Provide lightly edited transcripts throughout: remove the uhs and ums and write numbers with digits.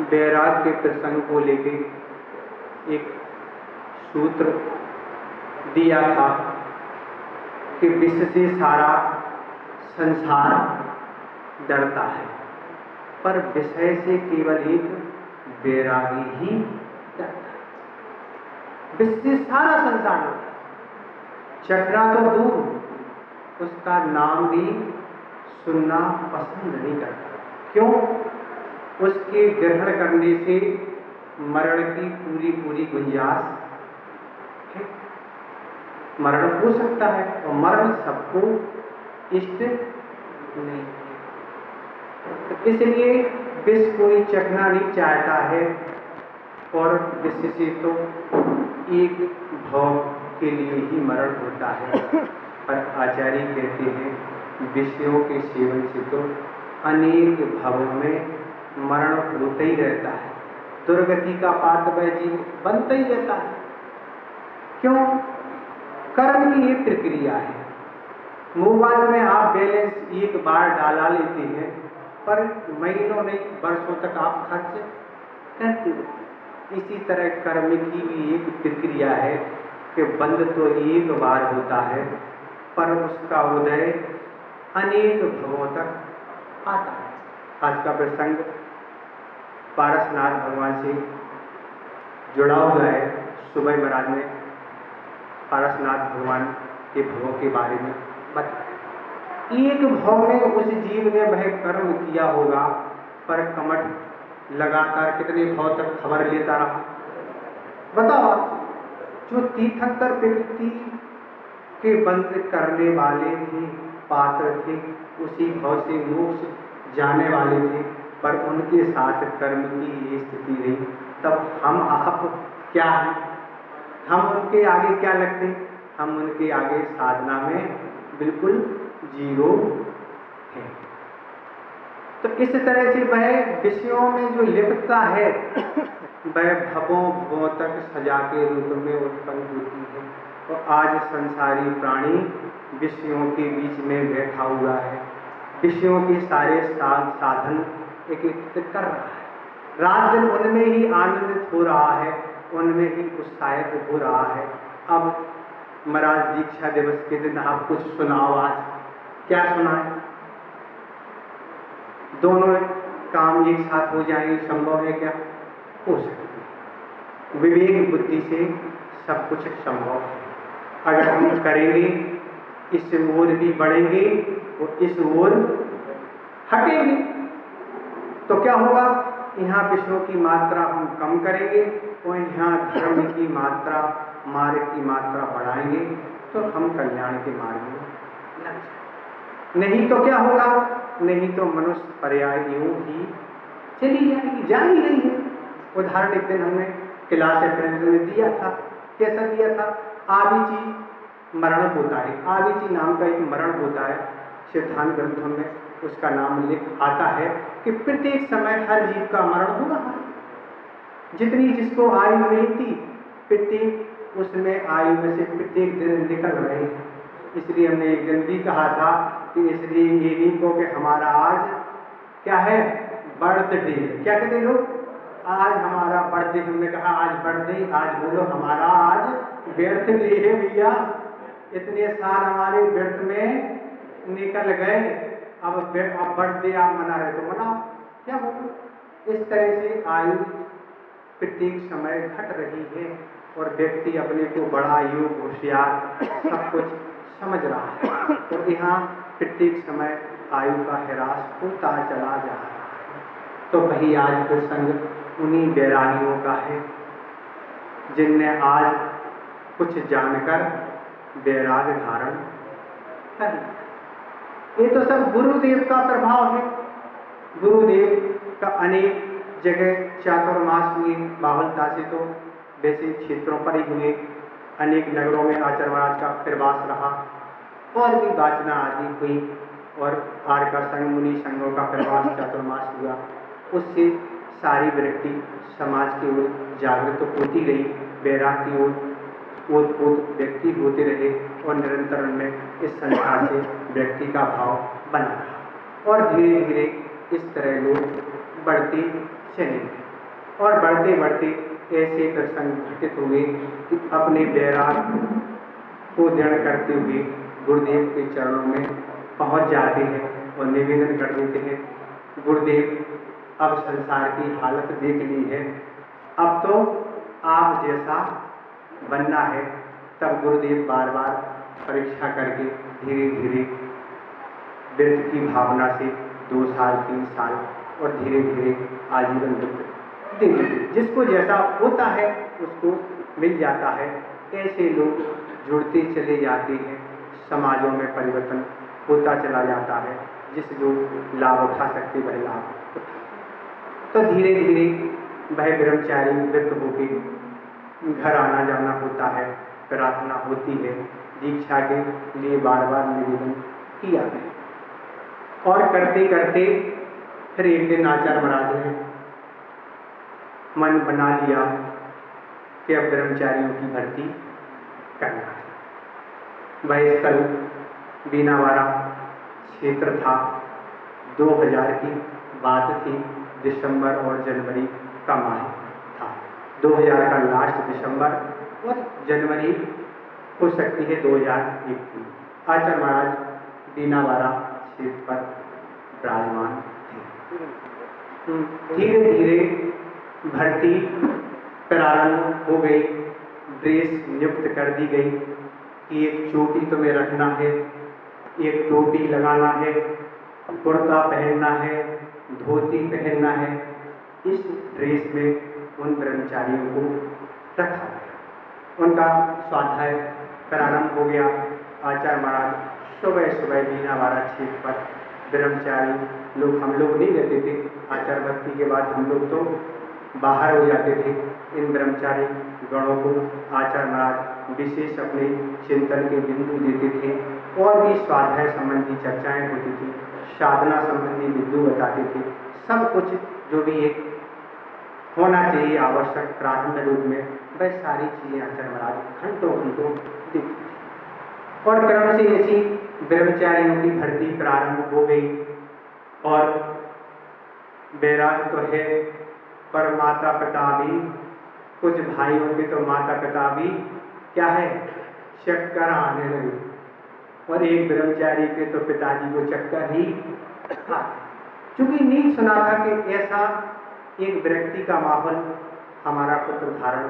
बैराग के प्रसंग को लेके एक सूत्र दिया था कि विश्व से सारा संसार डरता है, पर विषय से केवल एक बैरागी ही डरता है। विश्व से सारा संसार डरता है, चक्रा तो दूर, उसका नाम भी सुनना पसंद नहीं करता। क्यों? उसके ग्रहण करने से मरण की पूरी गुंजाइश है। मरण हो सकता है और मरण सबको इष्ट नहीं है, तो इसलिए विश्व कोई चखना नहीं चाहता है। और विश्व से तो एक भाव के लिए ही मरण होता है, पर आचार्य कहते हैं विषयों के सेवन से तो अनेक भावों में मरण होता ही रहता है, दुर्गति का पात्र वह जीव बनता ही रहता है। क्यों? कर्म की एक प्रक्रिया है। मोबाइल में आप बैलेंस एक बार डाला लेते हैं, पर महीनों नहीं वर्षों तक आप खर्च करते रहते। इसी तरह कर्म की भी एक प्रक्रिया है कि बंद तो एक बार होता है, पर उसका उदय अनेक भवों तक आता है। आज का प्रसंग पारसनाथ भगवान से जुड़ा हुआ है। सुबह महाराज ने पारसनाथ भगवान के भवों के बारे में बताया। एक भव में उस जीव ने वह कर्म किया होगा, पर कमठ लगातार कितने भव तक खबर लेता रहा। बताओ आप, जो तीर्थंकर प्रकृति के बंद करने वाले थे, पात्र थे, उसी भव से मोक्ष जाने वाले थे, पर उनके साथ कर्म की ये स्थिति रही। तब हम आप क्या हैं? हम उनके आगे क्या लगते? हम उनके आगे साधना में बिल्कुल जीरो हैं। तो इस तरह से वह विषयों में जो लिप्तता है वह भवों तक सजा के रूप में उत्पन्न होती है। तो आज संसारी प्राणी विषयों के बीच में बैठा हुआ है, विषयों के सारे साधन एकत्रित कर रहा है, रात दिन उनमें ही आनंदित हो रहा है, उनमें ही उत्साहित हो रहा है। अब महाराज दीक्षा दिवस के दिन आप कुछ सुनाओ, आज क्या सुनाए? दोनों काम एक साथ हो जाएंगे, संभव है क्या? हो सकता है। विवेक बुद्धि से सब कुछ संभव है। अगर हम करेंगे, इस ओर भी बढ़ेंगे और इस ओर हटेंगे, तो क्या होगा? यहाँ विषयों की मात्रा हम कम करेंगे और यहाँ धर्म की मात्रा, मार्ग की मात्रा बढ़ाएंगे, तो हम कल्याण के मार्ग में लग जाएंगे। नहीं तो क्या होगा? नहीं तो मनुष्य पर्याय यूं ही चली जाएगी, जा ही रही है। उदाहरण एक दिन हमने क्लास अटेंड में दिया था। कैसा दिया था? आविची मरण होता है। आविची नाम का एक मरण होता है। सिद्धांत ग्रंथों में उसका नाम लिख आता है कि प्रत्येक समय हर जीव का मरण हो रहा है। जितनी जिसको आयु मिली थी, प्रत्येक उसमें आयु में से प्रत्येक दिन निकल रहे हैं। इसलिए हमने एक दिन भी कहा था कि इसलिए ये नहीं को कि हमारा आज क्या है? बर्थडे। क्या कहते हैं लोग? आज हमारा बर्थडे। हमने कहा आज बर्थडे, आज बोलो हमारा आज बर्थडे है भैया। इतने साल हमारे व्यर्थ में निकल गए, अब बर्थडे आप मना रहे तो मनाओ, क्या बोलो? इस तरह से आयु प्रत्येक समय घट रही है और व्यक्ति अपने को बड़ा योग होशियार सब कुछ समझ रहा है, और यहाँ प्रत्येक समय आयु का ह्रास होता चला जा रहा है। तो वही आज प्रसंग उन्हीं बैरागियों का है जिनने आज कुछ जानकर बैराग धारण कर लिया। ये तो सब गुरुदेव का प्रभाव है। गुरुदेव का अनेक जगह चातुर्मास हुए, बाहुलता से तो वैसे क्षेत्रों पर ही हुए। अनेक नगरों में आचार्य महाराज का प्रवास रहा, और भी वाचना आदि हुई, और आर्का संघ, मुनि संघों का प्रवास चातुर्मास हुआ। उससे सारी वृत्ति समाज की ओर जागृत होती रही, बैराग की ओर ओत व्यक्ति होते रहे, और निरंतर उनमें इस संसार से व्यक्ति का भाव बना रहा, और धीरे धीरे इस तरह लोग बढ़ते चले गए। और बढ़ते बढ़ते ऐसे प्रसंग घटित हुए कि अपने बैराग को दृढ़ करते हुए गुरुदेव के चरणों में पहुंच जाते हैं और निवेदन कर देते हैं, गुरुदेव अब संसार की हालत देख ली है, अब तो आप जैसा बनना है। तब गुरुदेव बार बार परीक्षा करके धीरे धीरे वृत्त की भावना से 2 साल 3 साल और धीरे धीरे आजीवन वृत्त दे देते, जिसको जैसा होता है उसको मिल जाता है। ऐसे लोग जुड़ते चले जाते हैं, समाजों में परिवर्तन होता चला जाता है, जिस जो लाभ उठा सकते वह लाभ उठा। तो धीरे धीरे वह ब्रह्मचारी वृत्त होकर घर आना जाना होता है, प्रार्थना होती है, दीक्षा के लिए बार बार निवेदन किया गया और करते करते फिर एक दिन आचार्य महाराज ने मन बना लिया कि अब ब्रह्मचारियों की भर्ती करना है। वह स्थल बीनावाड़ा क्षेत्र था। 2000 की बात थी, दिसंबर और जनवरी का माह था। 2000 का लास्ट दिसंबर और जनवरी हो सकती है 2001 की। आचार्य महाराज बीनावाड़ा क्षेत्र पर विराजमान थे। धीरे धीरे भर्ती प्रारंभ हो गई, ड्रेस नियुक्त कर दी गई कि एक चोटी तुम्हें रखना है, एक टोपी लगाना है, कुर्ता पहनना है, धोती पहनना है। इस ड्रेस में उन ब्रह्मचारियों को रखा गया। उनका स्वाध्याय प्रारंभ हो गया। आचार्य महाराज सुबह सुबह बीनावाड़ा क्षेत्र पर ब्रह्मचारी लोग, हम लोग नहीं रहते थे। आचार्य भक्ति के बाद हम लोग तो बाहर हो जाते थे। इन ब्रह्मचारी गणों को आचार्य महाराज विशेष अपने चिंतन के बिंदु देते थे और भी स्वाध्याय संबंधी चर्चाएं होती थी, साधना संबंधी बिंदु बताते थे। सब कुछ जो भी एक होना चाहिए आवश्यक प्रारंभ रूप में, वह सारी चीजें आचार्य महाराज घंटों घंटों देते थे। और क्रम से ऐसी ब्रह्मचारियों की भर्ती प्रारंभ हो गई। और बैराग तो है, पर माता पिता भी, कुछ भाइयों के तो माता पिता भी क्या है, चक्कर आने लगे। और एक ब्रह्मचारी के तो पिताजी को चक्कर ही चूंकि नहीं सुना था कि ऐसा एक व्यक्ति का माहौल हमारा पुत्र धारण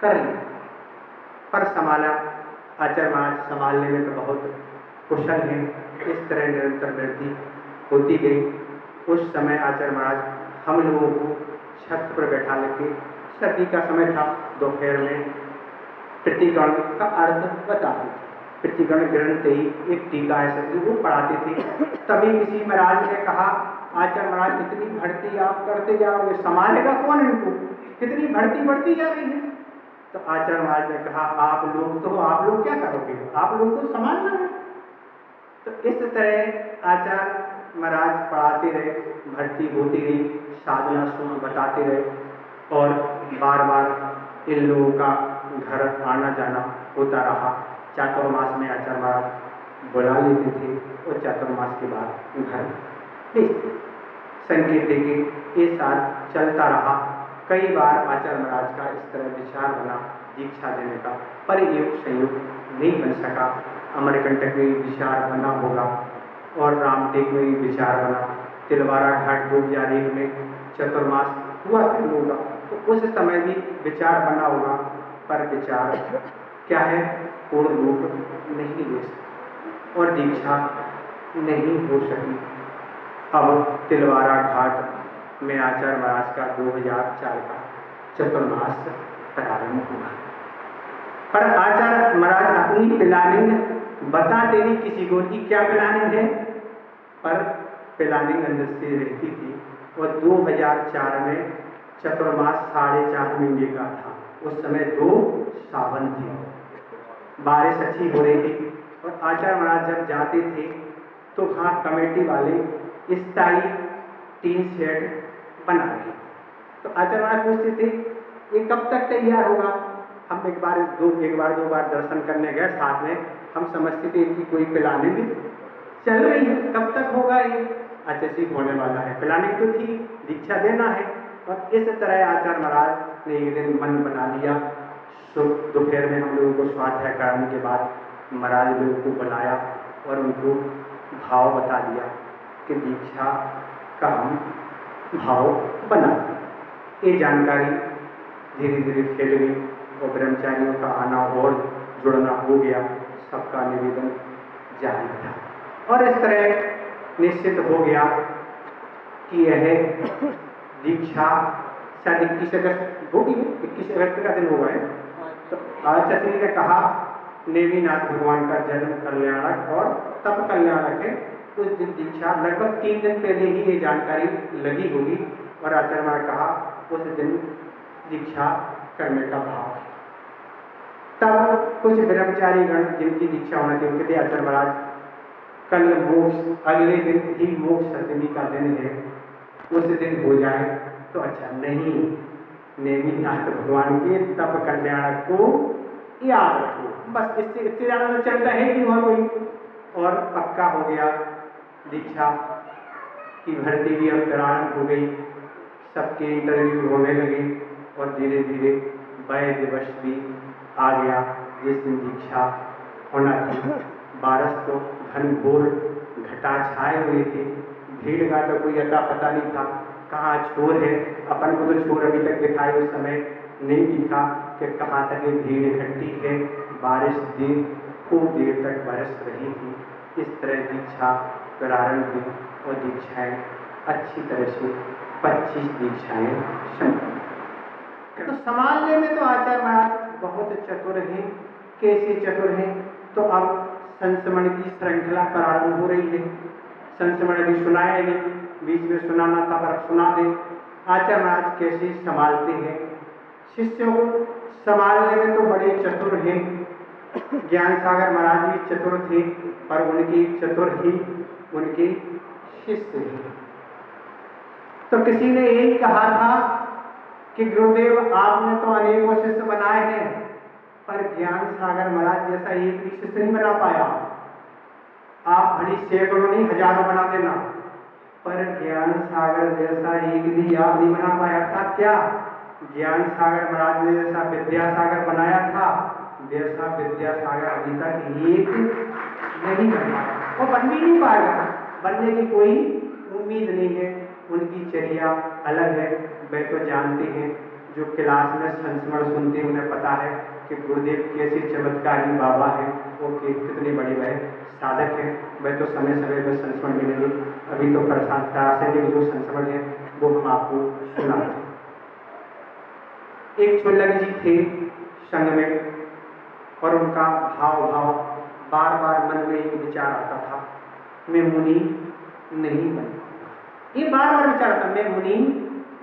कर ले, पर संभाला। आचार्य महाराज संभालने में तो बहुत कुशल है। इस तरह निरंतर वृद्धि होती गई। उस समय आचार्य महाराज हम लोगों को छत पर बैठा लेके, सर्दी का समय था, दोपहर में प्रतिगण का अर्थ बताते थे। प्रतिगण ग्रंथ ही एक टीका है, वो पढ़ाते थे। तभी किसी महाराज ने कहा, आचार्य महाराज कितनी भर्ती आप करते जाओगे, संभालेगा कौन इनको, कितनी भर्ती बढ़ती जा रही है। तो आचार्य महाराज ने कहा, आप लोग क्या करोगे, आप लोगों को संभालना है। तो इस तरह आचार्य महाराज पढ़ाते रहे, भर्ती होती रही, साधना सूत्र बताते रहे और बार बार इन लोगों का घर आना जाना होता रहा। चातुर्मास में आचार्य महाराज बुला लेते थे और चातुर्मास के बाद घर भेजते। संकेत देके ये साल चलता रहा। कई बार आचार्य महाराज का इस तरह विचार बना दीक्षा देने का, पर योग संयोग नहीं बन सका। अमरकंटक में विचार बना होगा और रामटेक में भी विचार बना। तिलवारा घाट 2001 में चतुर्मास हुआ था होगा, तो उस समय भी विचार बना होगा, पर विचार क्या है, पूर्ण रूप नहीं ले सका और दीक्षा नहीं हो सकी। अब तिलवारा घाट में आचार्य महाराज का 2004 का चतुर्मास प्रारंभ हुआ। पर आचार्य महाराज अपनी प्लानिंग बताते नहीं किसी को कि क्या प्लानिंग है, पर प्लानिंग अंदर से रहती थी। और 2004 में चतुर्मास 4.5 महीने का था। उस समय 2 सावन थे, बारिश अच्छी हो रही थी। और आचार्य महाराज जब जाते थे तो हाँ, कमेटी वाले स्थायी टीन शेड बना रहे। तो आचार्य महाराज पूछते थे ये कब तक तैयार होगा। हम एक बार दो बार दर्शन करने गए साथ में, हम समझते थे इनकी कोई प्लानिंग चल रही है, कब तक होगा ये। अच्छा, ठीक होने वाला है, प्लानिंग तो थी, दीक्षा देना है, और इस तरह आचार्य महाराज ने एक दिन मन बना लिया। दोपहर में हम लोगों को स्वाध्याय कराने के बाद महाराज लोगों को बुलाया और उनको भाव बता दिया कि दीक्षा का हम भाव बना। ये जानकारी धीरे धीरे फैल गई और ब्रह्मचारियों का आना और जुड़ना हो गया, सबका निवेदन जारी था और इस तरह निश्चित हो गया कि यह दीक्षा शायद 21 अगस्त होगी, 21 अगस्त का दिन होगा। तो आचार्य श्री ने कहा नेमिनाथ भगवान का जन्म कल्याणक और तप कल्याणक है, उस दिन दीक्षा लगभग 3 दिन पहले ही ये जानकारी लगी होगी और आचार्य ने कहा उस दिन दीक्षा करने का भाव। तब कुछ ब्रह्मचारी गण जिनकी दीक्षा होना थी उनके लिए आचार्य महाराज कल मोक्ष, अगले दिन ही मोक्ष सप्तमी का दिन है, उस दिन हो जाए तो अच्छा। नहीं, नेमिनाथ भगवान के तप कल्याणक को याद रखो, बस इससे ज्यादा तो चलता है कि वहां कोई। और पक्का हो गया, दीक्षा की भर्ती भी अब प्रारंभ हो गई, सबके इंटरव्यू होने लगे और धीरे धीरे वह दिवस भी आ गया जिस दिन दीक्षा होना थी। बारिश तो घनघोर घटा छाए हुए थे, भीड़ का तो कोई अता पता नहीं था, कहाँ छोर है। अपन को तो छोर अभी तक दिखाई उस समय नहीं दिखा कि कहाँ तक ये भीड़ इकट्ठी है। बारिश खूब देर तक बरस रही थी। इस तरह दीक्षा प्रारंभ हुई और दीक्षाएं अच्छी तरह से 25 दीक्षाएं संपन्न। तो संभालने में तो आचार्य महाराज बहुत चतुर हैं। कैसे चतुर हैं? तो अब संस्मरण की श्रृंखला प्रारंभ हो रही है। संस्मरण भी सुनाया नहीं, बीच में सुनाना था पर सुना दे। आचार्य महाराज कैसे संभालते हैं शिष्यों को? संभालने में तो बड़े चतुर हैं। ज्ञान सागर महाराज भी चतुर थे पर उनकी चतुर ही उनके शिष्य हैं। तो किसी ने यही कहा था कि गुरुदेव आपने तो अनेकों शिष्य बनाए हैं पर ज्ञान सागर महाराज जैसा एक भी शिष्य नहीं बना पाया। आप भली सैकड़ों नहीं हजारों बना देना पर ज्ञान सागर जैसा एक भी आप नहीं बना पाया। अर्थात क्या? ज्ञान सागर महाराज ने जैसा विद्यासागर बनाया था वैसा विद्यासागर अभी तक एक नहीं बना और बन भी नहीं पाएगा। बनने की कोई उम्मीद नहीं है। उनकी चर्या अलग है, वे तो जानते हैं। जो क्लास में संस्मरण सुनते हैं उन्हें पता है कि गुरुदेव कैसे चमत्कारी बाबा है, वो कितने बड़े वह साधक हैं। वह तो समय समय पर संस्मरण मिलेंगे। अभी तो प्रासंगिक जो संस्मरण है वो हम आपको सुना। एक चुल्लक जी थे संघ में और उनका भाव बार बार मन में ये विचार आता था, मैं मुनि नहीं बन पाऊंगा। ये बार बार विचार आता, मैं मुनि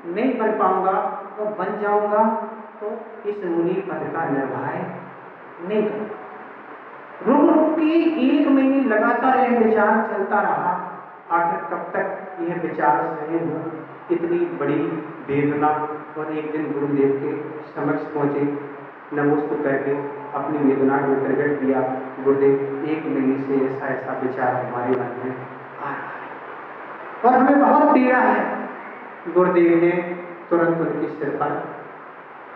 नहीं बन पाऊंगा और बन जाऊंगा तो इस मुनि पद का निर्वाह नहीं करूंगा। रुक रुक के 1 महीने लगातार यह विचार चलता रहा। आखिर कब तक यह विचार सही हो? इतनी बड़ी वेदना। और एक दिन गुरुदेव के समक्ष पहुंचे, नमोस्तु करके अपनी वेदना को प्रकट किया। गुरुदेव 1 महीने से ऐसा ऐसा विचार हमारे मन में आ रहा है और हमें बहुत पीड़ा है। गुरुदेव ने तुरंत उनके सिर पर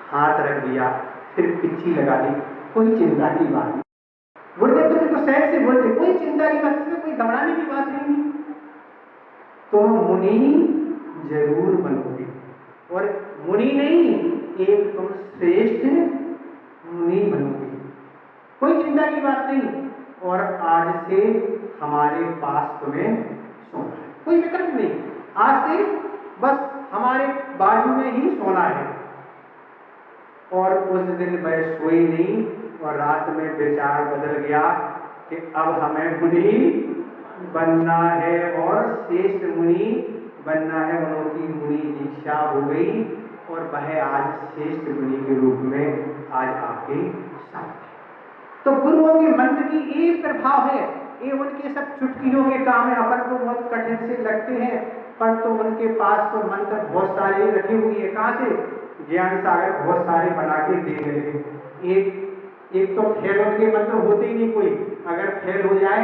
हाथ रख दिया, फिर पिच्ची लगा दी। कोई चिंता की बात नहीं। गुरुदेव तो उनको सहज से बोलते, कोई चिंता की बात नहीं, कोई घबराने की बात नहीं। तुम मुनि जरूर बनोगे और मुनि नहीं, एक तुम श्रेष्ठ मुनि बनोगे, कोई चिंता की बात नहीं। और आज से हमारे पास तुम्हें सोना है, कोई विकल्प नहीं। आज से बस हमारे बाजू में ही सोना है। और उस दिन वह सोई नहीं और रात में विचार बदल गया कि अब हमें मुनि बनना है और श्रेष्ठ मुनि बनना है। उनकी मुनि दीक्षा हो गई और वह आज श्रेष्ठ मुनि के रूप में आज आपके सामने। तो गुरुओं के मंत्र की एक प्रभाव है, ये उनके सब चुटकियों के काम है। अपन को बहुत कठिन से लगते हैं पर तो उनके पास तो मंत्र बहुत सारे रखी हुई है। कहाँ से? ज्ञान सागर बहुत सारे बना के दे रहे हैं। एक तो फेल उनके मंत्र होते ही नहीं कोई, अगर फेल हो जाए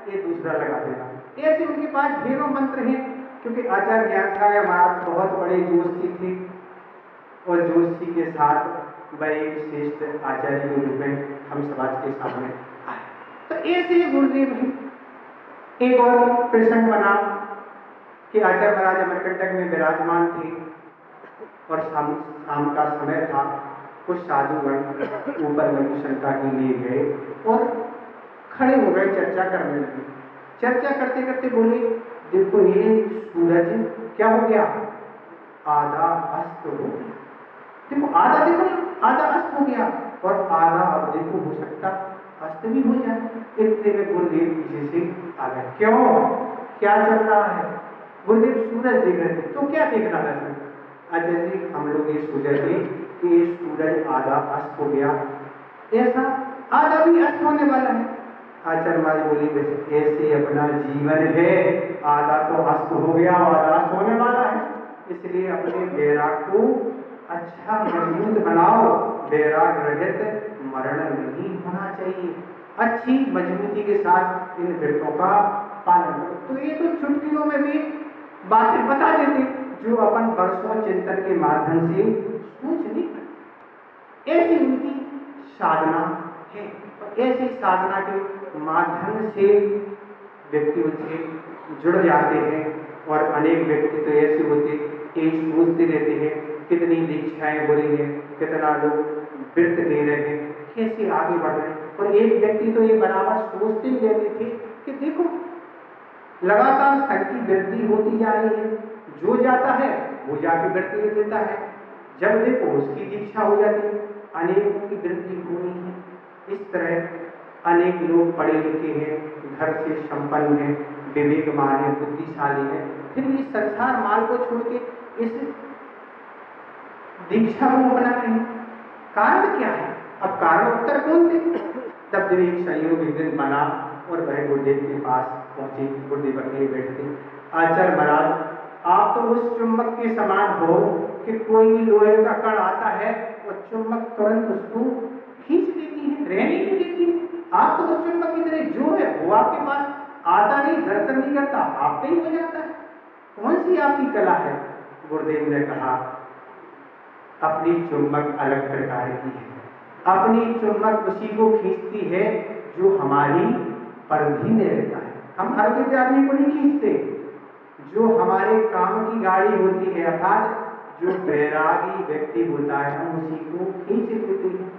ये दूसरा लगा देना। ऐसे उनके पास ढेरों मंत्र हैं क्योंकि आचार्य ज्ञान सागर महाराज बहुत बड़े जोशी थे और जोशी के साथ वह एक श्रेष्ठ आचार्य के रूप में हम समाज के सामने आए। तो ऐसे ही गुरुदेव हैं। एक और प्रसंग बना कि आचार्य महाराज अमरकंटक में विराजमान थे और शाम का समय था। कुछ साधुगण ऊपर लघुशंका के लिए गए और खड़े हो गए, चर्चा करने लगे। चर्चा करते करते बोले, देखो ये सूरज क्या हो गया, आधा अस्त हो गया। देखो आधा, देखो आधा अस्त हो गया और आधा अब देखो हो सकता अस्त भी हो जाए। इतने में गुरुदेव पीछे से आ गए। क्यों, क्या चल रहा है? गुरुदेव सूरज देख रहे थे। तो क्या देखना था सर? आचार्य जी हम लोग ये सोच रहे थे कि ये सूरज आधा अस्त हो गया, ऐसा आधा भी अस्त होने वाला है। आचार्य महाराज बोली, वैसे ऐसे अपना जीवन है, आधा तो अस्त हो गया और आधा अस्त होने वाला है। इसलिए अपने बैराग को अच्छा मजबूत बनाओ, बैराग रहित मरण नहीं होना चाहिए। अच्छी मजबूती के साथ इन व्रतों का पालन करो। तो ये तो चुटकियों में भी बातें बता देते जो अपन वर्षों चिंतन के माध्यम से सोच नहीं पाते। ऐसी उनकी साधना है और ऐसी साधना के माध्यम से व्यक्ति उनसे जुड़ जाते हैं। और अनेक व्यक्ति तो ऐसे होते कि सोचते रहते हैं कितनी दीक्षाएं हो रही हैं, कितना लोग व्रत ले रहे हैं, कैसे आगे बढ़ रहे हैं। और एक व्यक्ति तो ये बराबर सोचते ही रहते थे कि देखो लगातार संख्या की वृद्धि होती जा रही है, जो जाता है वो जाके व्रत ले लेता है, जब देखो उसकी दीक्षा हो जाती है, अनेकों की वृद्धि हो रही है। इस तरह अनेक लोग पढ़े लिखे हैं, घर से संपन्न हैं, विवेकमान है, बुद्धिशाली है, फिर इस संसार माल को छोड़ के इस दीक्षा को अपना रहे हैं। कारण क्या है? अब कारण उत्तर कौन थे? तब जब एक संयोग एक दिन बना और वह गुरुदेव के पास पहुंचे। गुरुदेव अकेले बैठे थे। आचार्य महाराज आप तो उस चुंबक के समान हो कि कोई भी लोहे का कण आता है और चुंबक तुरंत उसको खींच लेती है, रहने नहीं देती है। आप तो उस चुंबक की तरह जो है वो आपके पास आता नहीं, दर्शन नहीं करता, आप पे ही हो जाता है। कौन सी आपकी कला है? गुरुदेव ने कहा, अपनी चुंबक अलग प्रकार की है। अपनी चुंबक उसी को खींचती है जो हमारी परिधि में रहता है। हम हर किसी आदमी को नहीं खींचते, जो हमारे काम की गाड़ी होती है, अर्थात जो बैरागी व्यक्ति होता है, हम उसी को खींच लेते हैं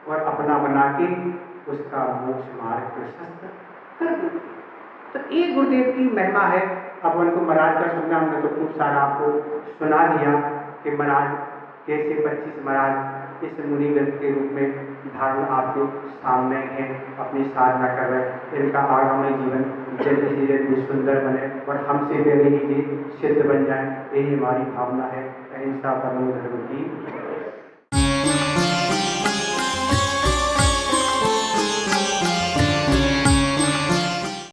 और अपना बना के उसका मोक्ष मार्ग प्रशस्त कर देते हैं। तो ये गुरुदेव की महिमा है। अब उनको महाराज का सुनना, हमने तो खूब सारा आपको सुना दिया कि महाराज कैसे 25 महाराज इस मुनिगण के रूप में धारण आपके सामने है, अपनी साधना कर रहे हैं। इनका आगामी जीवन जल्दी से जल्दी सुंदर बने और हमसे पहले ही सिद्ध बन जाए, यही हमारी भावना है। अहिंसा परमो धर्म की